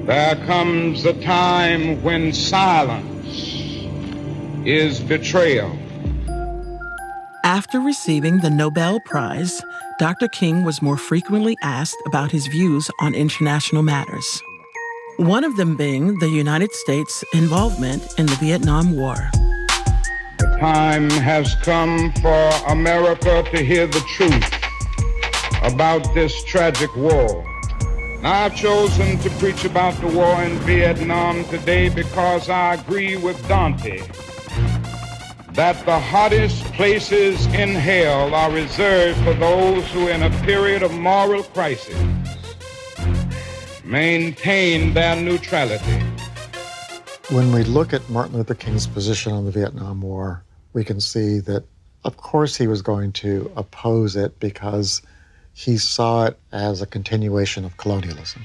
There comes a time when silence is betrayal. After receiving the Nobel Prize, Dr. King was more frequently asked about his views on international matters. One of them being the United States' involvement in the Vietnam War. The time has come for America to hear the truth about this tragic war. Now, I've chosen to preach about the war in Vietnam today because I agree with Dante that the hottest places in hell are reserved for those who, in a period of moral crisis, maintain their neutrality. When we look at Martin Luther King's position on the Vietnam War, we can see that, of course, he was going to oppose it because he saw it as a continuation of colonialism,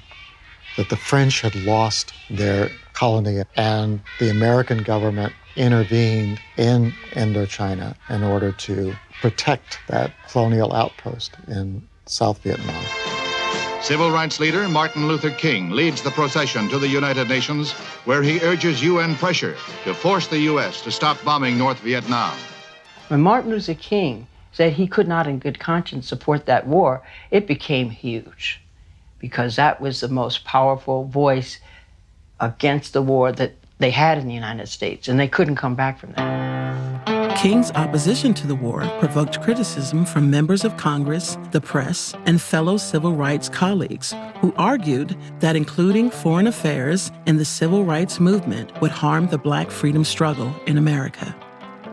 that the French had lost their colony and the American government intervened in Indochina in order to protect that colonial outpost in South Vietnam. Civil rights leader Martin Luther King leads the procession to the United Nations, where he urges UN pressure to force the U.S. to stop bombing North Vietnam. When Martin Luther King said he could not in good conscience support that war, it became huge, because that was the most powerful voice against the war that they had in the United States, and they couldn't come back from that. King's opposition to the war provoked criticism from members of Congress, the press, and fellow civil rights colleagues who argued that including foreign affairs in the civil rights movement would harm the Black freedom struggle in America.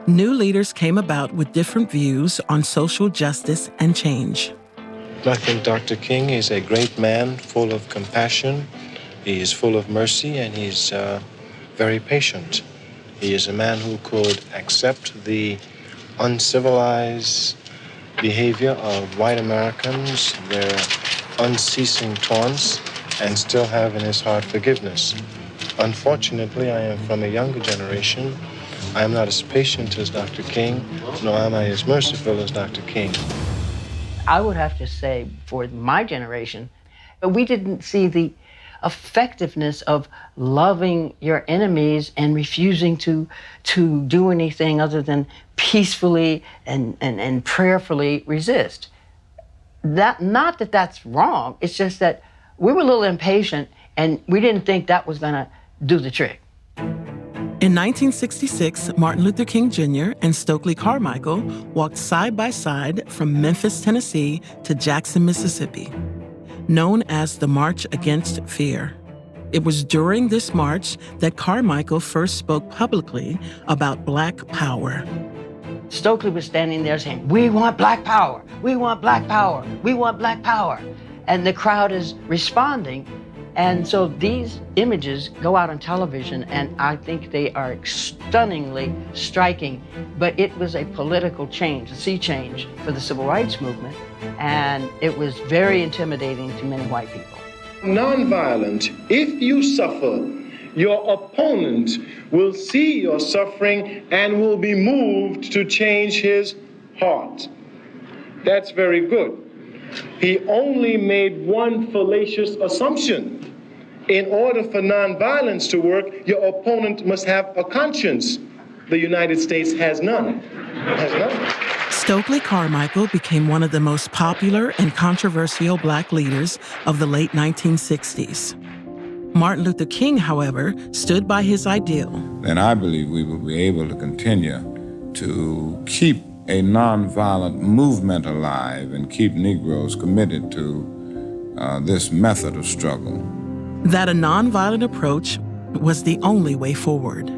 New leaders came about with different views on social justice and change. I think Dr. King is a great man, full of compassion. He is full of mercy, and he's very patient. He is a man who could accept the uncivilized behavior of white Americans, their unceasing taunts, and still have in his heart forgiveness. Unfortunately, I am from a younger generation. I am not as patient as Dr. King, nor am I as merciful as Dr. King. I would have to say, for my generation, we didn't see the effectiveness of loving your enemies and refusing to do anything other than peacefully and prayerfully resist. Not that that's wrong, it's just that we were a little impatient and we didn't think that was gonna do the trick. In 1966, Martin Luther King Jr. and Stokely Carmichael walked side by side from Memphis, Tennessee to Jackson, Mississippi, known as the March Against Fear. It was during this march that Carmichael first spoke publicly about Black power. Stokely was standing there saying, "We want Black power, we want Black power, we want Black power." And the crowd is responding. And so these images go out on television, and I think they are stunningly striking. But it was a political change, a sea change for the civil rights movement, and it was very intimidating to many white people. Nonviolent, if you suffer, your opponent will see your suffering and will be moved to change his heart. That's very good. He only made one fallacious assumption. In order for nonviolence to work, your opponent must have a conscience. The United States has none. Has none. Stokely Carmichael became one of the most popular and controversial Black leaders of the late 1960s. Martin Luther King, however, stood by his ideal. Then I believe we will be able to continue to keep a nonviolent movement alive and keep Negroes committed to this method of struggle. That a nonviolent approach was the only way forward.